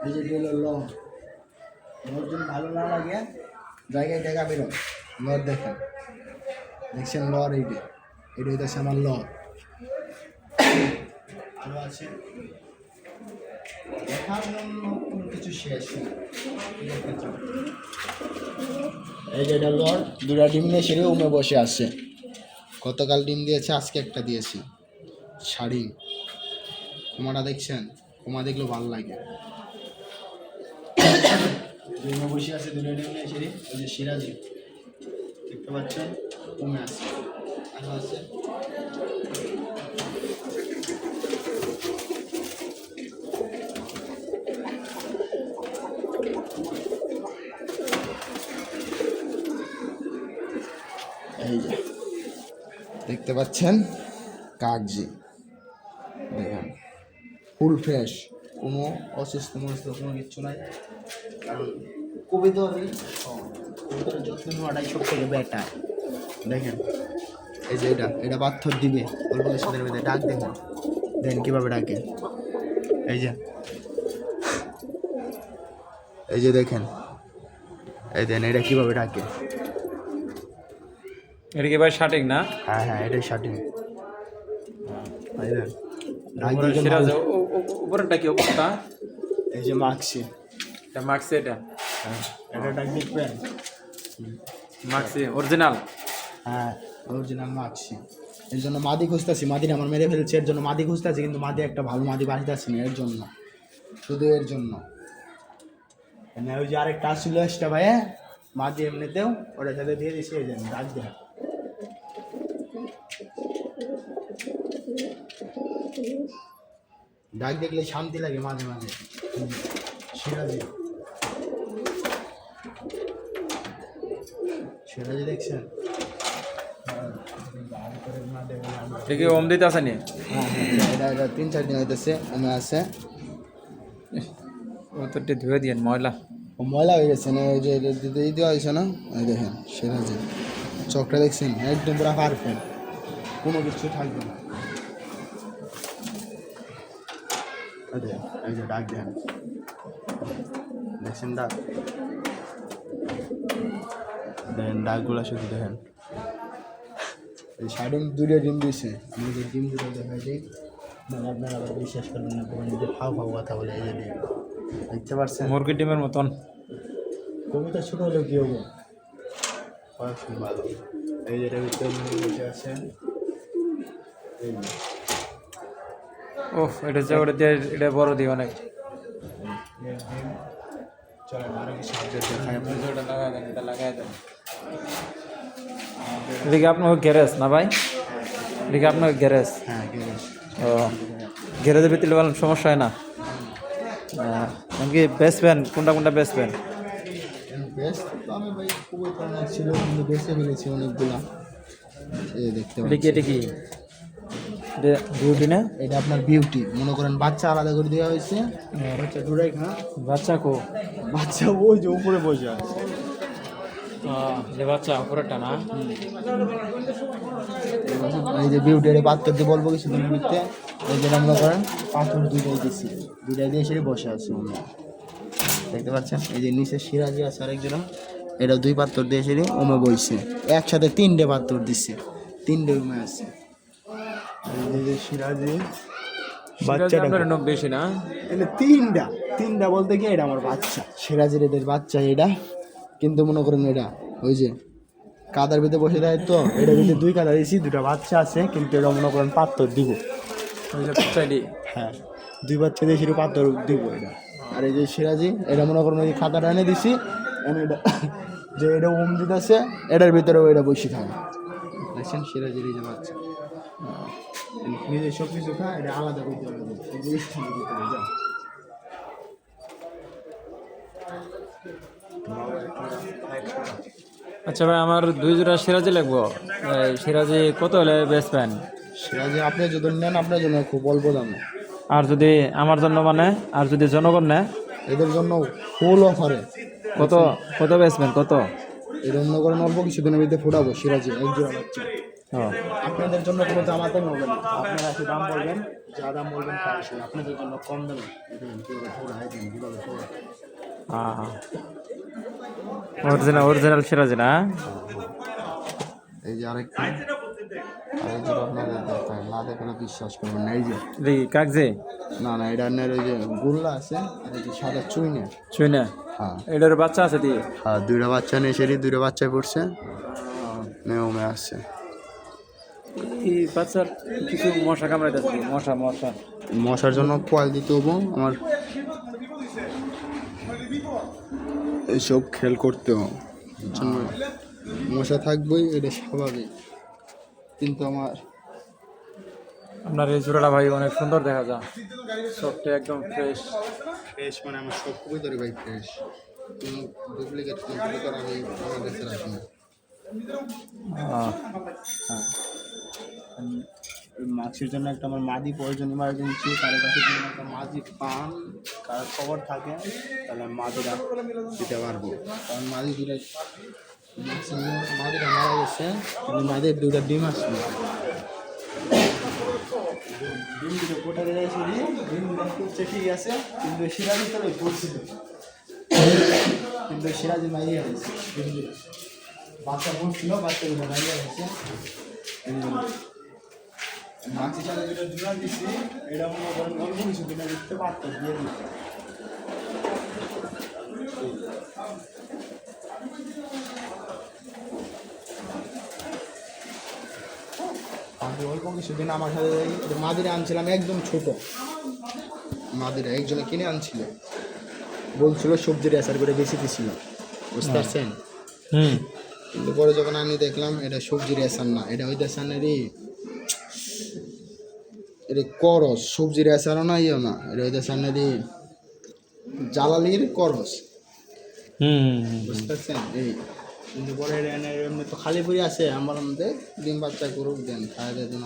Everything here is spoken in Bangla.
এই যে এটা হলো লং, আমার যদি ভালো না লাগে জায়গায় জায়গা বেরো লর দেখেন, দেখছেন লর এইটা, এটা হইতেছে আমার লর। আরো আছে দেখার জন্য কোনো কিছু শেষ নেই। এই যে এটা লর, দুটা ডিম নিয়ে সেরে উমে বসে আছে। গতকাল ডিম দিয়েছে, আজকে একটা দিয়েছি। শাড়ি কুমাটা দেখছেন, কুমা দেখলেও ভালো লাগে। ডিমে বসে আছে দুটো ডিম নিয়ে সেরে। ওই যে সিরাজি দেখতে পাচ্ছেন উমে আছে, আরো আছে। এই যে দেখতে পাচ্ছেন কাগজি, দেখেন ফুল ফ্রেশ, কোনো অসুস্থ মনস্থ কোনো কিচ্ছু নাই। কারণ কবিতরের যত্ন নেওয়াটাই সব থেকে বেটার। দেখেন এই যে এটা পাথর দিবে অল্প কিছুদের মধ্যে, ডাক দেখেন, দেখেন কীভাবে ডাকে। এই যে দেখেন, এই দেন এটা কীভাবে ডাকে। এটা কি ভাই শাটিং না? হ্যাঁ হ্যাঁ, এটাই শাটিং। উপরেরটা কি উপরটা? এই যে মাক্সি, এটা মাক্সি, এটা এটা ডাক দেখবেন মাক্সি অরিজিনাল। হ্যাঁ অরিজিনাল মাক্সি। এর জন্য মাদি খুঁজতেছি, মাদিটা আমার মেরে ফেলছে, এর জন্য মাদি খুঁজতেছি, কিন্তু মাদি একটা ভালো মাদি বাড়িতে আসি না, এর জন্য, শুধু এর জন্য। ওই যে আরেকটা আসছিল এক্সট্রা ভাই, মাদি এমনিতেও ওটার সাথে দিয়ে দিচ্ছে। এই জন্য ডাক দেয়, ডাক দেখলে শান্তি লাগে মাঝে মাঝে। সিরাজি, সিরাজি দেখছেন ঠিক ওম দিতে আছে নি? হ্যাঁ হ্যাঁ, এটা 3-4 দিন হইতেছে আমি আছে। ওটা ধুয়ে দিয়েন, ময়লা ও ময়লা হয়ে গেছে না, ওই যে দিতে দেওয়া হয়েছে না। ওই দেখেন সিরাজি চকটা দেখছেন, একদম পুরো পারফেক্ট, কোনো কিছু থাকবে না। এই যে ডাক দেন, দেখছেন ডাক, দেখেন ডাকগুলো শুধু দেখেন। এই শাড়ি দুটো ডিম দিয়েছে, আমি যে ডিম দুটো দেখাই দিই, মানে আপনারা আবার বিশ্বাস করবেন না, কোনো যদি ফাও কথা বলে। এই যে ডিম দেখতে পাচ্ছেন, মুরগির ডিমের মতন। কবিতা ছোটো হলেও কী হবো, খুব ভালো। এই যেটা ভিতরে বসে আছে, ওহ এটা যে ওটা দিয়ে এটা বড় দিয়ে অনেক। চলেন আরো কিছু দেখায়। ওটা লাগাই দেন, এটা লাগাই দেন। এদিকে আপনার গ্যারেজ না ভাই? এদিকে আপনার গ্যারেজ? হ্যাঁ গ্যারেজ। ও গ্যারেজের ভিতরে বলেন সমস্যা হয় না? কি বেচবেন, কোনটা কোনটা বেচবেন? বেস্ট তো আমি ভাই খুবই কম ছিল, কিন্তু বেছে ফেলেছি অনেকগুলা। এই দেখতে এটা কি, এটা কি বিউটি না? এটা আপনার বিউটি, মনে করেন বাচ্চা আলাদা করে দেওয়া হয়েছে। বাচ্চা দুটাই খা, বাচ্চা কো? বাচ্চা ওই যে উপরে বসে আছে। যে বাচ্চা উপরেরটা না? এই যে বিউটি, এটা পাথর দিয়ে বলবো কিছু দিন দিতে। এই যেটা মনে করেন পাথর দুইটাই দিচ্ছি, দুইটাই দিয়ে সেটা বসে আছে আমরা, দেখতে পাচ্ছেন। এই যে নিচে সিরাজি আছে আরেকজন, এটা 2 পাথর দিয়ে সেরে ওমে বইছে, একসাথে 3টে পাথর দিচ্ছে, 3টে ওমে আছে। এই যে সিরাজি বাচ্চাটা বেশি না, এটা 3টা বলতে কি এটা আমার বাচ্চা, সিরাজির এদের বাচ্চা এটা। কিন্তু মনে করেন এটা ওই যে কাদার ভিতরে বসে দেয়, তো এটার ভিতরে 2 কাদা দিয়েছি, 2টা বাচ্চা আছে, কিন্তু এটা মনে করেন পাথর দিব। হ্যাঁ 2 বাচ্চা দিয়ে সেটা পাথর দিব এটা। আর এই যে সিরাজি, এটা মনে করেন ওই খাতাটা এনে দিছি, এটা যে এটা ওম দিতে আছে, এটার ভিতরে ওইটা বসে থাকে, দেখছেন সিরাজির এই যে বাচ্চা। নিজে সব কিছু খা, এটা আলাদা করতে হবে। আচ্ছা ভাই, আমার 2 জোড়া সিরাজি লাগবো। সিরাজি কত হলে বেচবেন? সিরাজি আপনি যদি নেন আপনার জন্য খুব অল্প দামে। আর যদি আমার জন্য মানে, আর যদি জনগণ নেয় এদের জন্য ফুল অফারে। কত কত বেচবেন? কত এটা মনে করেন অল্প কিছু দিনের ভিতরে ফুটাবো সিরাজি এক জোড়া বাচ্চা। আপনাদের জন্য কোনো দামাতে হবে না, আপনারা এসে দাম বলবেন, যা দাম বলবেন তাই সে আপনাদের জন্য কম দেবেন। কীভাবে ঘোড়ায় দেন, কীভাবে ঘোড়া। অরিজিনাল সিরাজি না? এই যে আরেকটা, আর এই যে আপনাদের দেখায়, না দেখলে বিশ্বাস করবেন না। এই যে দেখি কাগজে না না, এটা আপনার ওই যে গুল্লা আছে, আর এই যে সাদা চুইনে। ছুই না? হ্যাঁ এটার বাচ্চা আছে দিয়ে? হ্যাঁ, দুইটা বাচ্চা নিয়ে সেটি দুইটা বাচ্চায় পড়ছে, মেয়ে আসছে। এই বাচ্চার কিছু মশা কামড়াইতেছে, মশা মশার জন্য কয়েল দিতে হবো আমার, এইসব খেল করতে হবে, জন্য মশা থাকবেই, এটা স্বাভাবিক। কিন্তু আপনার এই জোড়াটা ভাই অনেক সুন্দর দেখা যায়, সবটা একদম ফ্রেশ। মানে আমার সব কবুতরই ভাই ফ্রেশ, কোনো ডুপ্লিকেট কোনো কবুতর আমি আমার কাছে রাখি না। মাছির জন্য একটা আমার মাদি প্রয়োজন, ইমার্জেন্সি কারো কাছে যদি একটা মাদি পান, কারো খবর থাকে, তাহলে মাদিরা দিতে পারবো। কারণ মাদি দুটো মাদিরা মারা গেছে, কিন্তু মাদির দুটো ডিম আসলো, ডিম দুটো কোটারে যাইছে, ডিম করছে ঠিক আছে, কিন্তু সিরাজি তো পড়ছিল, কিন্তু সিরাজি মাইয়া গেছে, ডিম দুটো বাচ্চা পড়ছিল, বাচ্চাগুলো মাইয়া গেছে। মাছি সাথে যেটা জোড়া দিচ্ছি, এটা মনে করেন অল্প কিছু দিনে দিতে পারতো, দিয়ে দিত। আমি অল্প কিছুদিন আমার সাথে মাদিরা আনছিলাম, একদম ছোট মাদিরা, একজনে কিনে আনছিল, বলছিল সবজির আচার করে বেশি দিছিল, বুঝতে পারছেন? কিন্তু পরে যখন আমি দেখলাম এটা সবজির আচার না, এটা ওই দেশানেরই, এটা করস, সবজির আচারও না, ইয়ে না, এটা ওই দেশানেরই জালালির করস, বুঝতে পারছেন? এই কিন্তু পরে এমনি তো খালি পড়ে আছে, আমার মধ্যে ডিম বাচ্চা করুক দেন, খাই দেন।